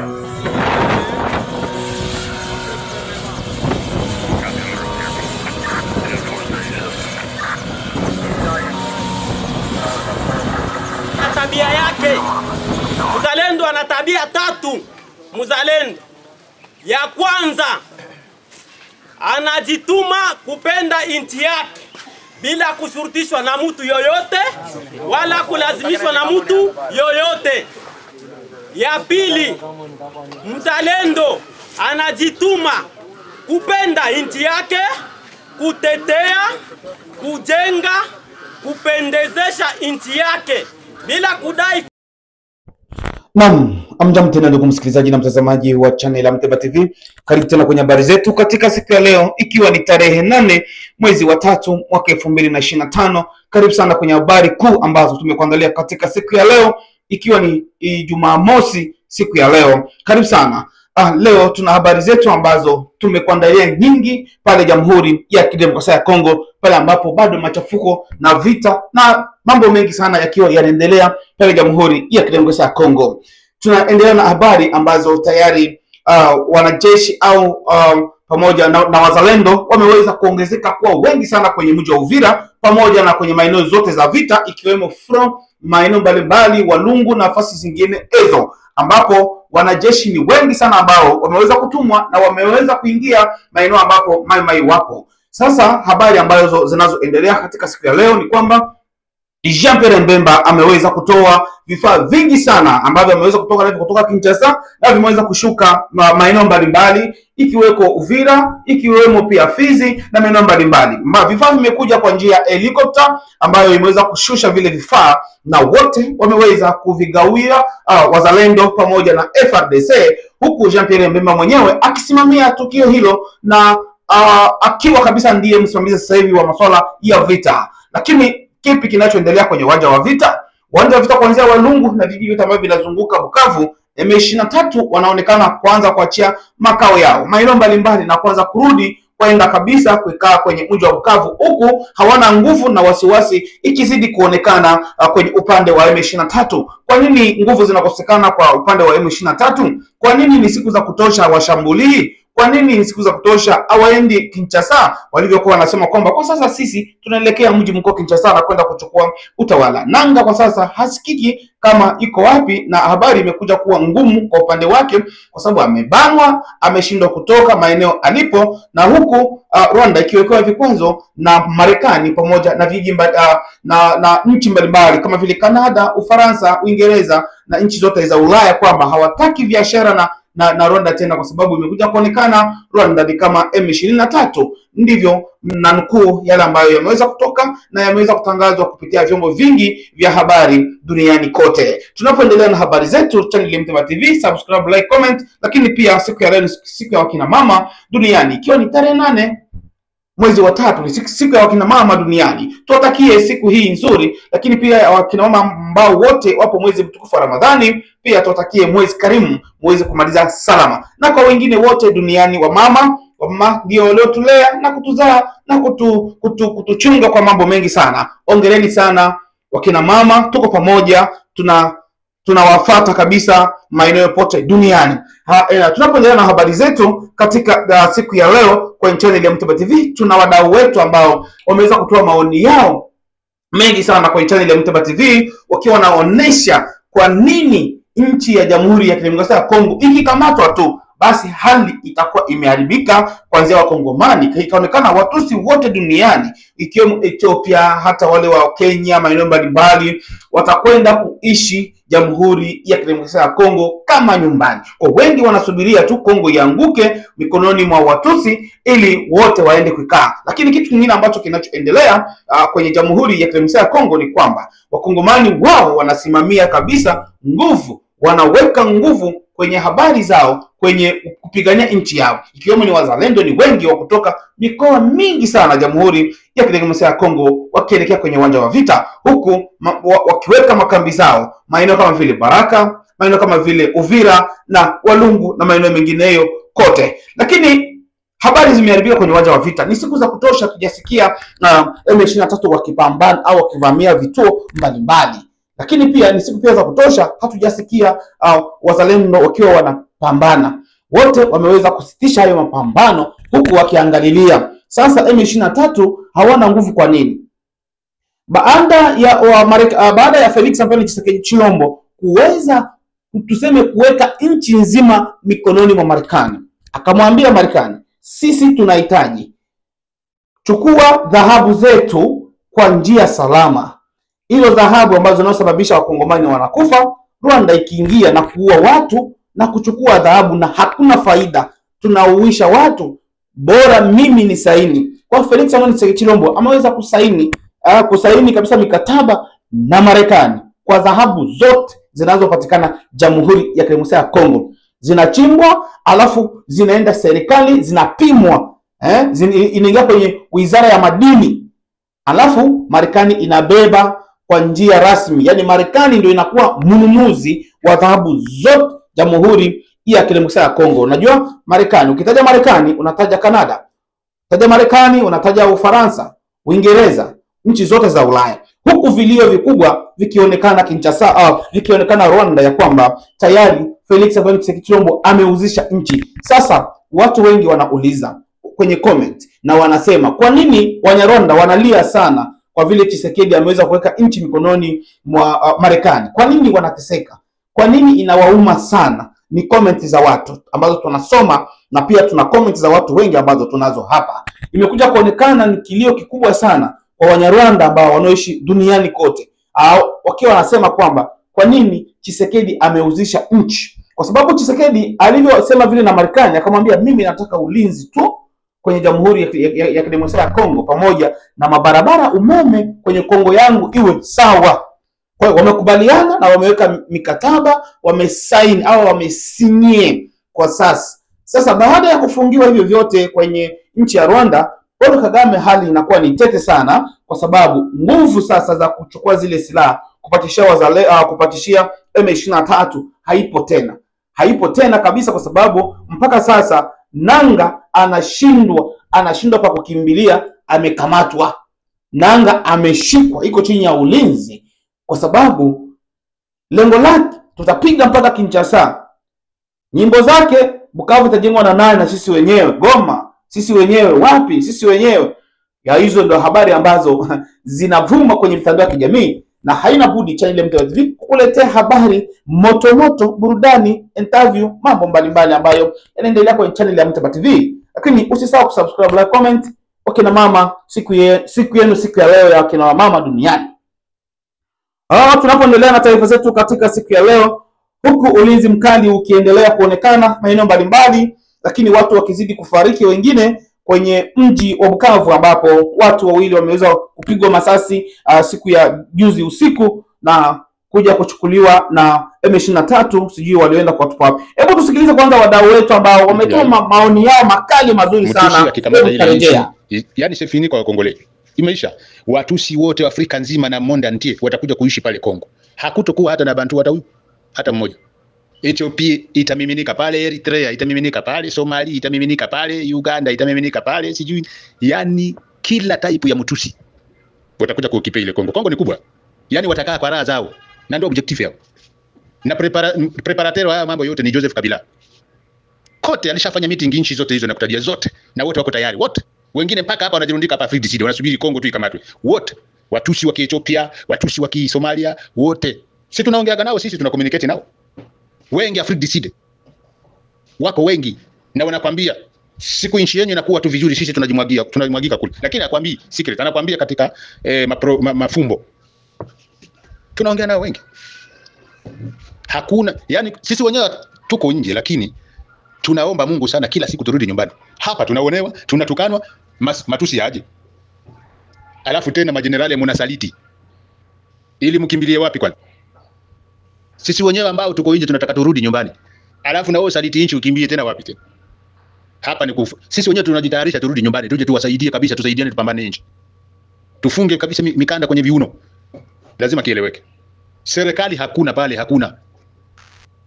Tabia yake mzalendo ana tabia tatu. Mzalendo ya kwanza, anajituma kupenda inchi yake bila kushurutishwa na mtu yoyote wala kulazimishwa na mtu yoyote. Ya pili, mzalendo anajituma kupenda inchi yake, kutetea, kujenga, kupendezesha inchi yake bila kudai. Naam, amjambo tena ndugu msikilizaji na mtazamaji wa channel ya Mteba TV. Karibu tena kwenye habari zetu katika siku ya leo, ikiwa ni tarehe 8 mwezi wa 3 mwaka 2025. Karibu sana kwenye habari kuu ambazo tumekuandalia katika siku ya leo, ikiwa ni Jumamosi siku ya leo. Karibu sana. Leo tuna habari zetu ambazo tumekuandalia nyingi pale Jamhuri ya Kidemokrasia ya Kongo, pale ambapo bado machafuko na vita na mambo mengi sana yakiwa yanaendelea pale Jamhuri ya Kidemokrasia ya Kongo. Tunaendelea na habari ambazo tayari wanajeshi au pamoja na wazalendo wameweza kuongezeka kuwa wengi sana kwenye mji wa Uvira pamoja na kwenye maeneo zote za vita, ikiwemo front maeneo mbalimbali, Walungu na nafasi zingine hizo, ambapo wanajeshi ni wengi sana ambao wameweza kutumwa na wameweza kuingia maeneo ambapo mai wapo. Sasa habari ambazo zinazoendelea katika siku ya leo ni kwamba Jean-Pierre Mbemba ameweza kutoa vifaa vingi sana ambavyo ameweza kutoka Kinshasa na vimeweza kushuka maeneo mbalimbali, ikiweko Uvira, ikiwemo pia Fizi na maeneo mbalimbali. Vifaa vimekuja kwa njia ya helikopta ambayo imeweza kushusha vile vifaa, na wote wameweza kuvigawia wazalendo pamoja na FRDC, huku Jean-Pierre Mbemba mwenyewe akisimamia tukio hilo na akiwa kabisa ndiye msimamizi sasa hivi wa masuala ya vita. Lakini kipi kinachoendelea kwenye uwanja wa vita? Uwanja wa vita kuanzia Walungu na vijiji vyote ambavyo vinazunguka Bukavu, M23 wanaonekana kuanza kuachia makao yao maeneo mbalimbali na kuanza kurudi kwenda kabisa kukaa kwenye mji wa Bukavu, huku hawana nguvu na wasiwasi ikizidi kuonekana kwenye upande wa M23. Kwa nini nguvu zinakosekana kwa upande wa M23? Kwa nini ni siku za kutosha washambulii? Kwa nini ni siku za kutosha hawaendi Kinshasa walivyokuwa wanasema kwamba kwa sasa sisi tunaelekea mji mkuu Kinshasa na kwenda kuchukua utawala? Nanga kwa sasa hasikiki kama iko wapi, na habari imekuja kuwa ngumu kwa upande wake kwa sababu amebanwa, ameshindwa kutoka maeneo alipo, na huku Rwanda ikiwekewa vikwazo na Marekani pamoja na vijiji na nchi mbalimbali kama vile Canada, Ufaransa, Uingereza na nchi zote za Ulaya kwamba hawataki biashara na Rwanda tena, kwa sababu imekuja kuonekana Rwanda ni kama M23. Ndivyo na nukuu yale ambayo yameweza kutoka na yameweza kutangazwa kupitia vyombo vingi vya habari duniani kote. Tunapoendelea na habari zetu, channel ya Mteba TV, subscribe, like, comment. Lakini pia siku ya leo ni siku ya wakina mama duniani, ikiwa ni tarehe 8 mwezi wa 3, ni siku ya wakina mama duniani. Tuwatakie siku hii nzuri, lakini pia wakina mama ambao wote wapo mwezi mtukufu wa Ramadhani, pia tuwatakie mwezi karimu, muweze kumaliza salama. Na kwa wengine wote duniani, wa mama ndio waliotulea na kutuzaa na kutuchunga kwa mambo mengi sana. Ongeleni sana wakina mama, tuko pamoja, tunawafuata kabisa maeneo pote duniani. Tunapoendelea na habari zetu katika siku ya leo kwa channel ya Mteba TV, tuna wadau wetu ambao wameweza kutoa maoni yao mengi sana kwa channel ya Mteba TV, wakiwa wanaonesha kwa nini nchi ya Jamhuri ya Kidemokrasia ya Kongo ikikamatwa tu basi hali itakuwa imeharibika, kuanzia Wakongomani, ikaonekana Watusi wote duniani ikiwemo Ethiopia, hata wale wa Kenya, maeneo mbalimbali, watakwenda kuishi Jamhuri ya Kidemokrasia ya Kongo kama nyumbani. Kwa wengi wanasubiria tu Kongo ianguke mikononi mwa Watusi ili wote waende kukaa. Lakini kitu kingine ambacho kinachoendelea kwenye Jamhuri ya Kidemokrasia ya Kongo ni kwamba Wakongomani wao wanasimamia kabisa nguvu, wanaweka nguvu kwenye habari zao, kwenye kupigania nchi yao, ikiwemo ni wazalendo ni wengi wa kutoka mikoa mingi sana Jamhuri ya Kidemokrasia ya Kongo wakielekea kwenye uwanja wa vita, huku wakiweka makambi zao maeneo kama vile Baraka, maeneo kama vile Uvira na Walungu na maeneo mengineyo kote. Lakini habari zimeharibika kwenye uwanja wa vita. Ni siku za kutosha tujasikia M23 wakipambana au wakivamia vituo mbalimbali. Lakini pia ni siku pia za kutosha hatujasikia wazalendo wakiwa kupambana. Wote wameweza kusitisha hayo mapambano huku wakiangalilia. Sasa M23 hawana nguvu. Kwa nini? Baada ya Felix Antoine Tshisekedi Tshilombo kuweza tuseme kuweka nchi nzima mikononi mwa Marekani, akamwambia Marekani, sisi tunahitaji chukua dhahabu zetu kwa njia salama. Hilo dhahabu ambazo zinasababisha wakongomani wanakufa, Rwanda ikiingia na kuua watu na kuchukua dhahabu na hakuna faida, tunauisha watu, bora mimi ni saini. Kwa Felix Antoine Tshisekedi Tshilombo ameweza kusaini kabisa mikataba na Marekani kwa dhahabu zote zinazopatikana Jamhuri ya Kidemokrasia ya Kongo. Zinachimbwa alafu zinaenda serikali, zinapimwa, inaingia kwenye Wizara ya Madini, alafu Marekani inabeba kwa njia rasmi. Yani Marekani ndio inakuwa mnunuzi wa dhahabu zote Jamhuri ya Kidemokrasia ya Kongo. Unajua Marekani, ukitaja Marekani unataja Canada, ukitaja Marekani unataja Ufaransa, Uingereza, nchi zote za Ulaya. Huku vilio vikubwa vikionekana Kinshasa, vikionekana Rwanda ya kwamba tayari Felix Antoine Tshisekedi Tshilombo ameuzisha nchi. Sasa watu wengi wanauliza kwenye comment na wanasema, kwa nini Wanyarwanda wanalia sana kwa vile Tshisekedi ameweza kuweka nchi mikononi mwa Marekani? Kwa nini wanateseka? Kwa nini inawauma sana? Ni comment za watu ambazo tunasoma, na pia tuna comment za watu wengi ambazo tunazo hapa. Imekuja kuonekana ni kilio kikubwa sana kwa Wanyarwanda ambao wanaoishi duniani kote, wakiwa wanasema kwamba kwa nini Tshisekedi ameuzisha nchi. Kwa sababu Tshisekedi alivyosema vile na Marekani, akamwambia mimi nataka ulinzi tu kwenye Jamhuri ya Kidemokrasia ya Kongo, pamoja na mabarabara, umeme kwenye Kongo yangu iwe sawa. Kwa hiyo wamekubaliana na wameweka mikataba, wamesaini au wamesinye kwa sasa. Sasa baada ya kufungiwa hivyo vyote kwenye nchi ya Rwanda, Paul Kagame hali inakuwa ni tete sana, kwa sababu nguvu sasa za kuchukua zile silaha kupatishia M23 haipo tena kabisa, kwa sababu mpaka sasa Nanga anashindwa kwa kukimbilia, amekamatwa. Nanga ameshikwa, iko chini ya ulinzi, kwa sababu lengo lake tutapiga mpaka Kinshasa. Nyimbo zake Bukavu itajengwa na nani? Na sisi wenyewe. Goma sisi wenyewe. Wapi? Sisi wenyewe. Ya hizo ndio habari ambazo zinavuma kwenye mitandao ya kijamii, na haina budi channel Mteba TV kukuletea habari moto, burudani, interview, mambo mbalimbali ambayo yanaendelea kwenye channel ya Mteba TV. Lakini usisahau kusubscribe, like, comment. Wakina mama, siku yenu siku ya leo ya wakina mama duniani. Tunapoendelea na taarifa zetu katika siku ya leo, huku ulinzi mkali ukiendelea kuonekana maeneo mbalimbali, lakini watu wakizidi kufariki, wengine kwenye mji wa Bukavu ambapo watu wawili wameweza kupigwa masasi siku ya juzi usiku na kuja kuchukuliwa na M23, sijui walioenda kwa tupa wapi. Hebu tusikilize kwanza wadau wetu ambao wametoa maoni yao makali mazuri sana. Yaani sefini kwa Kongole imeisha. Watusi wote wa Afrika nzima na monde entier watakuja kuishi pale Kongo. Hakutokuwa hata na bantu hata mmoja. Ethiopia itamiminika pale, Eritrea itamiminika pale, Somalia itamiminika pale, Uganda itamiminika pale, sijui. Yani kila type ya mtusi watakuja kukipa ile Kongo. Kongo ni kubwa. Yani watakaa kwa raha zao. Na ndio objective yao. Na preparateur haya mambo yote ni Joseph Kabila. Kote alishafanya meeting nchi zote hizo na kutajia zote, na wote wako tayari wote. Wengine mpaka hapa wanajirundika hapa Afrika Kusini, wanasubiri Kongo tu ikamatwe. Wote watusi wa Ethiopia, watusi wa Somalia, wote sisi tunaongeaga nao, sisi tuna communicate nao. Wengi Afrika Kusini wako wengi, na wanakuambia siku nchi yenu inakuwa tu vizuri, sisi tunajimwagia kule. Lakini anakuambia secret, anakuambia katika mafumbo. Tunaongea nao wengi. Hakuna, yani sisi wenyewe tuko nje, lakini tunaomba Mungu sana kila siku turudi nyumbani. Hapa tunaonewa, tunatukanwa, matusi yaje. Alafu tena majenerali mnasaliti. Ili mkimbilie wapi kwani? Sisi wenyewe ambao tuko nje tunataka turudi nyumbani. Alafu na wewe saliti nchi ukimbie tena wapi tena? Hapa ni kufa. Sisi wenyewe tunajitayarisha turudi nyumbani, tuje tuwasaidie kabisa, tusaidiane tupambane nchi. Tufunge kabisa mikanda kwenye viuno. Lazima kieleweke. Serikali hakuna pale, hakuna.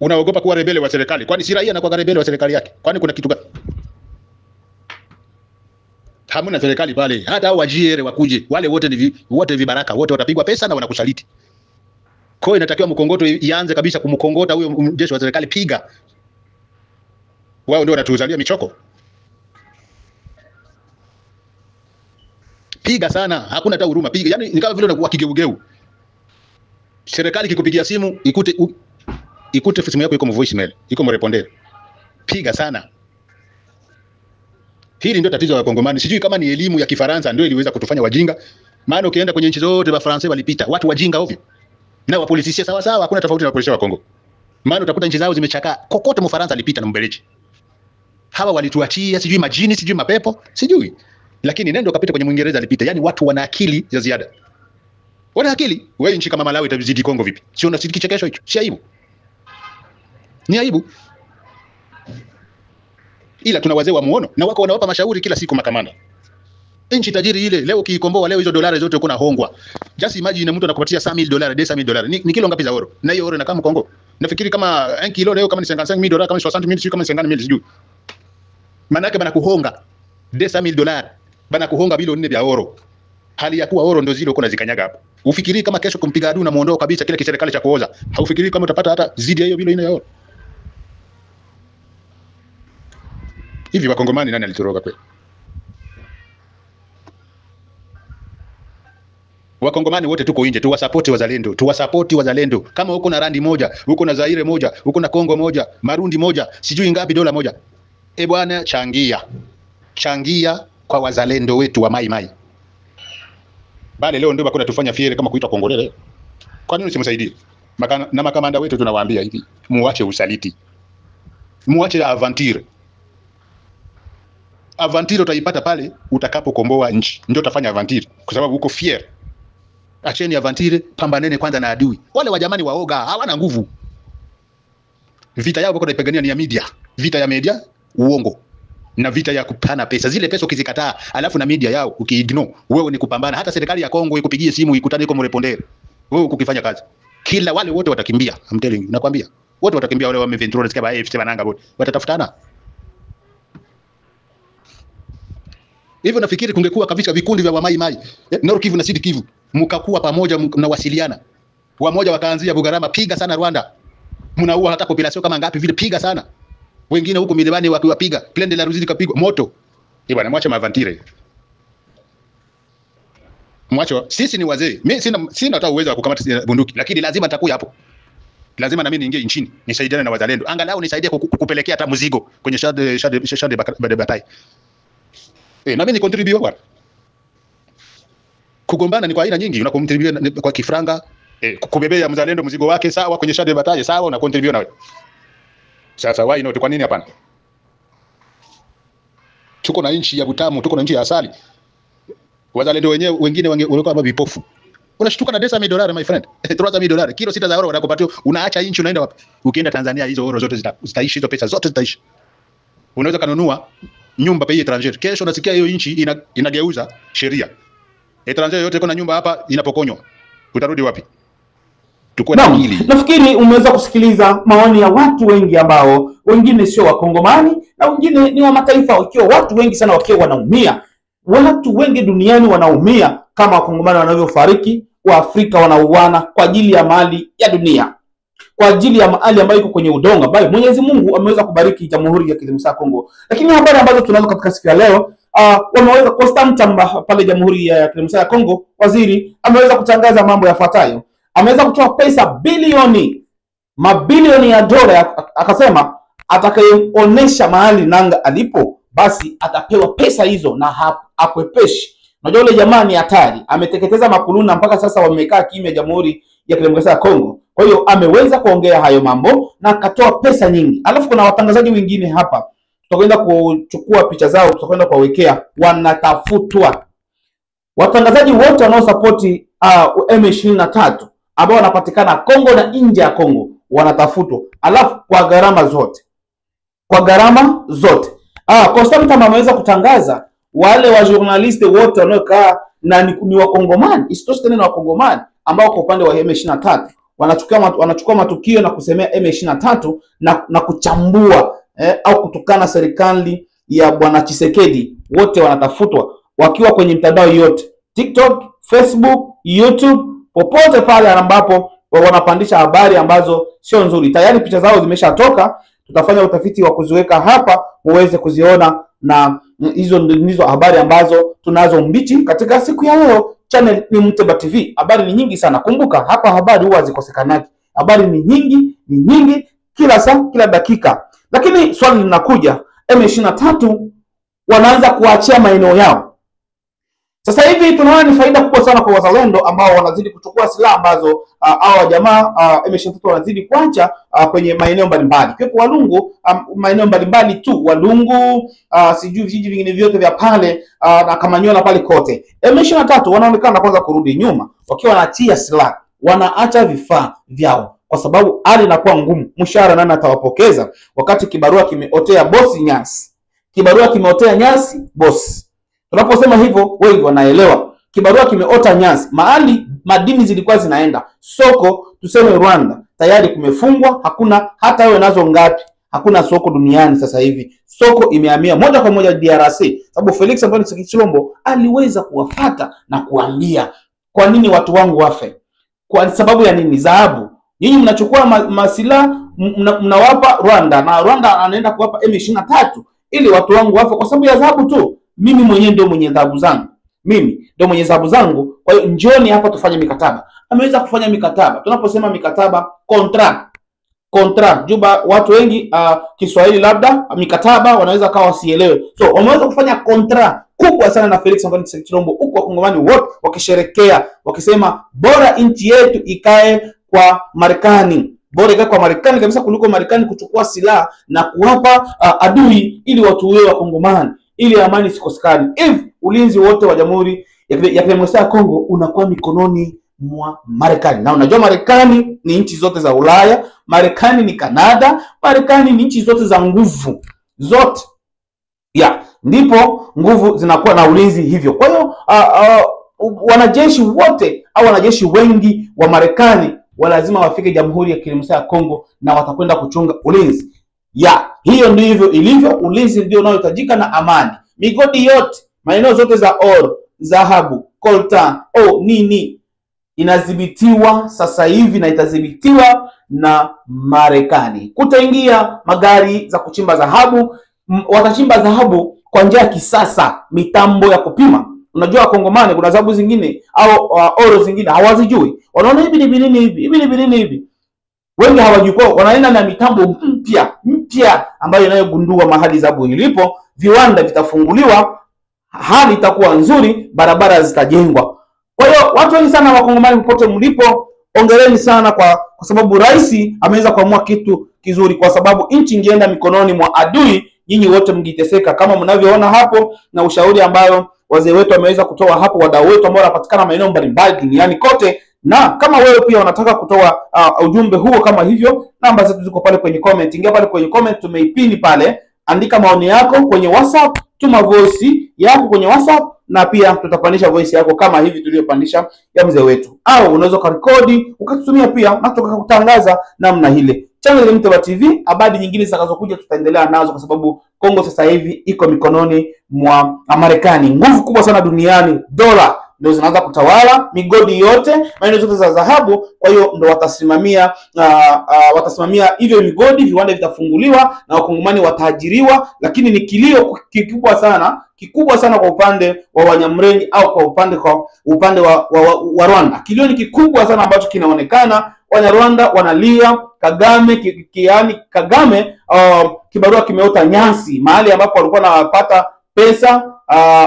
Unaogopa kuwa rebele wa serikali? Kwani si raia anakuwa rebele wa serikali yake? Kwani kuna kitu gani? Hamuna serikali pale. Hata hao wajiere wakuje, wale wote ni wote vibaraka, wote watapigwa pesa na wanakusaliti. Kwa hiyo inatakiwa mkongoto ianze kabisa kumkongota huyo jeshi wa serikali, piga. Wao ndio wanatuzalia michoko. Piga sana, hakuna hata huruma, piga. Yaani ni kama vile unakuwa kigeugeu. Serikali kikupigia simu ikute simu yako iko voicemail, iko mrepondere. Piga sana. Hili ndio tatizo la Wakongomani. Sijui kama ni elimu ya Kifaransa ndio iliweza kutufanya wajinga. Maana ukienda kwenye nchi zote wa Faransa walipita, watu wajinga ovyo. Na wa polisi sawa sawa, hakuna tofauti na polisi wa Kongo. Maana utakuta nchi zao zimechakaa. Kokote Mfaransa alipita na Mbeleji. Hawa walituachia sijui majini, sijui mapepo, sijui. Lakini nendo kapita kwenye Mwingereza alipita. Yaani watu wana akili ya ziada. Wana akili. Wewe nchi kama Malawi itazidi Kongo vipi? Sio na kichekesho hicho. Si aibu. Ni aibu. Ila tuna wazee wa muono na wako wanawapa mashauri kila siku makamanda. Nchi tajiri ile leo kiikomboa leo hizo dolari zote uko na hongwa. Just imagine mtu anakupatia $100,000, $200,000. Ni kilo ngapi za oro? Na hiyo oro inakaa Kongo. Nafikiri kama 1 kilo leo kama ni $55,000, kama ni $60,000, sio kama ni $50,000 sijui. Maana yake bana kuhonga $200,000. Bana kuhonga bilioni 4 vya oro. Hali ya kuwa oro ndio zile uko unazikanyaga hapo. Ufikiri kama kesho kumpiga adui na muondoa kabisa kile kiserikali cha kuoza. Haufikiri kama utapata hata zidi ya hiyo bilioni ya oro. Hivi Wakongomani nani alitoroka kweli? Wakongomani wote tuko nje, tuwasapoti wazalendo. Kama uko na randi moja, uko na Zaire moja, uko na Kongo moja, Marundi moja, sijui ngapi dola moja. Bwana changia kwa wazalendo wetu wa Mai Mai. Bale leo ndio bako natufanya fiere kama kuitwa Kongolele. Kwa nini usimsaidie? Na makamanda wetu tunawaambia hivi, muache usaliti. Muache aventure. Aventure utaipata pale utakapokomboa nchi. Ndio utafanya aventure kwa sababu uko fier. Acheni aventure, pambaneni kwanza na adui. Wale wa jamani waoga, hawana nguvu. Vita yao bako naipigania ni ya media. Vita ya media uongo. Na vita ya kupana pesa. Zile pesa ukizikataa, alafu na media yao ukiignore, wewe ni kupambana. Hata serikali ya Kongo ikupigie simu ikutane iko mrepondere. Wewe ukifanya kazi. Kila wale wote watakimbia. I'm telling you, nakwambia. Wote watakimbia wale wa M23 nasikia ba AFC bananga wote. Watatafutana. Hivyo nafikiri kungekuwa kabisa vikundi vya Mai Mai, Nord Kivu na Sud Kivu, mkakuwa pamoja mnawasiliana. Wamoja wakaanzia Bugarama, piga sana Rwanda. Mnaua hata population kama ngapi vile, piga sana. Wengine huko milimani wakiwapiga, Plaine la Ruzizi kapigwa moto. Bwana mwache mavantire. Mwache, sisi ni wazee. Mimi sina hata uwezo wa kukamata bunduki, lakini lazima nitakuja hapo. Lazima na mimi niingie nchini, nisaidiane na wazalendo. Angalau nisaidie kupelekea hata mzigo kwenye shade batai. Na mimi ni contribute bwana. Kugombana ni kwa aina nyingi, unakontribute kwa kifranga, kubebea mzalendo mzigo wake sawa, kwenye shade batai sawa, una contribute na wewe. Sasa why not? Kwa nini hapana? Tuko na nchi ya Butamu, tuko na nchi ya asali. Wazalendo wenyewe wengine walikuwa kama vipofu. Unashtuka na $10,000 my friend. $3,000. Kilo 6 za oro wanakupatia, unaacha nchi unaenda wapi? Ukienda Tanzania hizo oro zote zitaishi, hizo pesa zote zitaishi. Unaweza kanunua nyumba pays étranger. Kesho unasikia hiyo nchi inageuza sheria. Étranger yote iko na nyumba hapa inapokonywa. Utarudi wapi? Tukue na hili. Nafikiri umeweza kusikiliza maoni ya watu wengi ambao wengine sio Wakongomani na wengine ni wa mataifa, wakiwa watu wengi sana wakiwa wanaumia. Watu wengi duniani wanaumia kama Wakongomani wanavyofariki, wa Afrika wanauana kwa ajili ya mali ya dunia. Kwa ajili ya mali ambayo iko kwenye udongo ambayo Mwenyezi Mungu ameweza kubariki Jamhuri ya Kidemokrasia ya Kongo. Lakini habari ambazo tunazo katika siku ya leo, wameweza Constant Tamba pale Jamhuri ya Kidemokrasia ya Kongo, waziri ameweza kutangaza mambo yafuatayo. Ameweza kutoa pesa mabilioni ya dola, akasema atakayeonesha mahali nanga alipo basi atapewa pesa hizo na akwepeshi. Unajua yule jamaa ni hatari, ameteketeza makuluna mpaka sasa wamekaa kimya Jamhuri ya Kidemokrasia ya Kongo. Kwa hiyo ameweza kuongea hayo mambo na akatoa pesa nyingi. Alafu kuna watangazaji wengine hapa, tutakwenda kuchukua picha zao, tutakwenda kuwawekea, wanatafutwa. Watangazaji wote wanaosupporti M23 ambao wanapatikana Kongo na nje ya Kongo wanatafutwa, alafu kwa gharama zote. Constant Tamba ameweza kutangaza wale wa journalist wote wanaokaa na ni Wakongomani, isitoshe tena Wakongomani ambao kwa upande wa M23 wanachukua matukio na kusemea M23 na kuchambua au kutukana serikali ya Bwana Tshisekedi, wote wanatafutwa wakiwa kwenye mtandao yote, TikTok, Facebook, YouTube, popote pale ambapo wanapandisha habari ambazo sio nzuri. Tayari picha zao zimeshatoka tutafanya utafiti wa kuziweka hapa muweze kuziona, na hizo ndizo habari ambazo tunazo mbichi katika siku ya leo. Channel ni Muteba TV. Habari ni nyingi sana. Kumbuka hapa habari huwa hazikosekani. Habari ni nyingi kila saa, kila dakika. Lakini swali linakuja, M23 wanaanza kuachia maeneo yao. Sasa hivi tunaona ni faida kubwa sana kwa wazalendo ambao wanazidi kuchukua silaha ambazo hawa jamaa M23 wanazidi kuacha kwenye maeneo mbalimbali. Kwa Walungu, maeneo mbalimbali tu, Walungu, sijui vijiji vingine vyote vya pale na Kamanyola pale kote. M23 wanaonekana kwanza kurudi nyuma, wakiwa wanaachia silaha, wanaacha vifaa vyao kwa sababu hali inakuwa ngumu. Mshahara nani atawapokeza wakati kibarua kimeotea bosi nyasi? Kibarua kimeotea nyasi bosi. Tunaposema hivyo wengi wanaelewa. Kibarua kimeota nyasi. Mahali madini zilikuwa zinaenda, soko tuseme Rwanda, tayari kumefungwa, hakuna hata wewe nazo ngapi. Hakuna soko duniani sasa hivi. Soko imehamia moja kwa moja DRC. Sababu Felix Antoine Tshisekedi aliweza kuwafata na kuambia, kwa nini watu wangu wafe? Kwa sababu ya nini? Dhahabu. Nyinyi mnachukua masila mnawapa Rwanda, na Rwanda anaenda kuwapa M23 ili watu wangu wafe kwa sababu ya dhahabu tu. Mimi mwenyewe ndio mwenye dhahabu zangu. Kwa hiyo njoni hapa tufanye mikataba. Ameweza kufanya mikataba. Tunaposema mikataba, contract. Juba watu wengi Kiswahili labda mikataba wanaweza kawa wasielewe. So wameweza kufanya contract kubwa sana na Felix Antoine Tshisekedi huko, Wakongomani wote wakisherekea, wakisema bora nchi yetu ikae kwa Marekani. Bora ikae kwa Marekani kabisa kuliko Marekani kuchukua silaha na kuwapa adui ili watu wewe Wakongomani, ili amani sikosekani. Ulinzi wote wa Jamhuri ya Kidemokrasia ya Kongo unakuwa mikononi mwa Marekani. Na unajua Marekani ni nchi zote za Ulaya, Marekani ni Kanada, Marekani ni nchi zote za nguvu zote. Ndipo nguvu zinakuwa na ulinzi hivyo. Kwa hiyo wanajeshi wote au wanajeshi wengi wa Marekani lazima wafike Jamhuri ya Kidemokrasia ya Kongo na watakwenda kuchunga ulinzi. Hiyo ndivyo ilivyo. Ulinzi ndio unaohitajika na amani. Migodi yote, maeneo zote za oro, dhahabu, coltan, nini inadhibitiwa sasa hivi na itadhibitiwa na Marekani. Kutaingia magari za kuchimba dhahabu, watachimba dhahabu kwa njia ya kisasa, mitambo ya kupima. Unajua Wakongomani kuna dhahabu zingine au oro zingine hawazijui. Wanaona hivi. Wengi hawajui, wanaenda na mitambo mpya ambayo inayogundua mahali dhahabu ilipo. Viwanda vitafunguliwa, hali itakuwa nzuri, barabara zitajengwa. Kwa hiyo watu wengi sana Wakongomani popote mlipo, ongereni sana kwa sababu rais ameweza kuamua kitu kizuri, kwa sababu nchi ingeenda mikononi mwa adui, nyinyi wote mngiteseka kama mnavyoona hapo, na ushauri ambayo wazee wetu wameweza kutoa hapo, wadau wetu ambao wanapatikana maeneo mbalimbali duniani kote. Na kama wewe pia unataka kutoa ujumbe huo kama hivyo, namba zetu ziko pale kwenye comment. Ingia pale kwenye comment, tumeipini pale. Andika maoni yako kwenye WhatsApp, tuma voice yako kwenye WhatsApp, na pia tutapandisha voice yako kama hivi tuliyopandisha ya mzee wetu. Au unaweza kurekodi ukatutumia pia na tukakutangaza namna ile. Channel ya Muteba TV, habari nyingine zitakazokuja tutaendelea nazo kwa sababu Kongo sasa hivi iko mikononi mwa Marekani. Nguvu kubwa sana duniani, dola ndio zinaanza kutawala migodi yote, maeneo zote za dhahabu. Kwa hiyo ndio watasimamia hivyo migodi, viwanda vitafunguliwa na Wakongomani wataajiriwa. Lakini ni kilio kikubwa sana kwa upande wa Wanyamreni au kwa upande wa Rwanda. Kilio ni kikubwa sana ambacho kinaonekana. Wanyarwanda wanalia Kagame kibarua kimeota nyasi. Mahali ambapo walikuwa wanapata pesa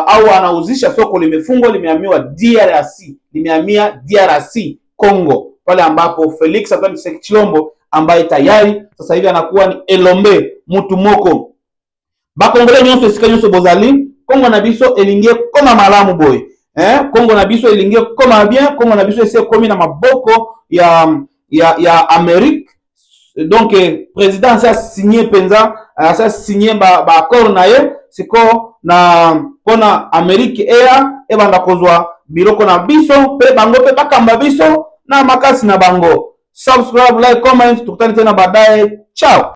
au anauzisha, soko limefungwa, limehamia DRC Congo, pale ambapo Felix Antoine Tshisekedi ambaye tayari sasa hivi anakuwa ni elombe mutu moko bakongole nyonso esika nyonso bozali. Kongo na biso elingie koma malamu boy, Kongo na biso elingie koma bien. Kongo na biso ese komi na maboko ya Amerique. Donc président sa signé penza, sa signé ba accord na ye siko na pona Amerique ebanda kozwa biloko na biso pe bango pe bakamba biso na makasi na bango. Subscribe, like, comment, tukutane tena baadaye. Ciao.